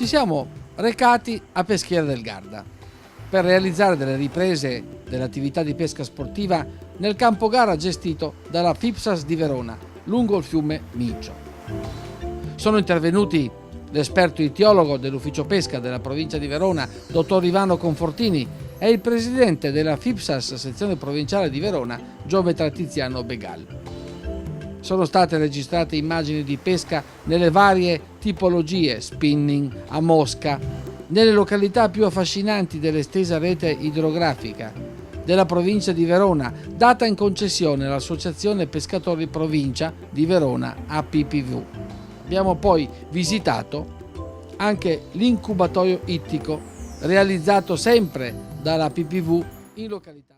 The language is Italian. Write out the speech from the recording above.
siamo recati a Peschiera del Garda per realizzare delle riprese dell'attività di pesca sportiva nel campo gara gestito dalla FIPSAS di Verona, lungo il fiume Mincio. Sono intervenuti l'esperto itiologo dell'ufficio pesca della provincia di Verona, dottor Ivano Confortini, e il presidente della FIPSAS sezione provinciale di Verona, geometra Tiziano Begal. Sono state registrate immagini di pesca nelle varie tipologie, spinning, a mosca, nelle località più affascinanti dell'estesa rete idrografica della provincia di Verona, data in concessione all'Associazione Pescatori Provincia di Verona APPV. Abbiamo poi visitato anche l'incubatorio ittico realizzato sempre dalla PPV in località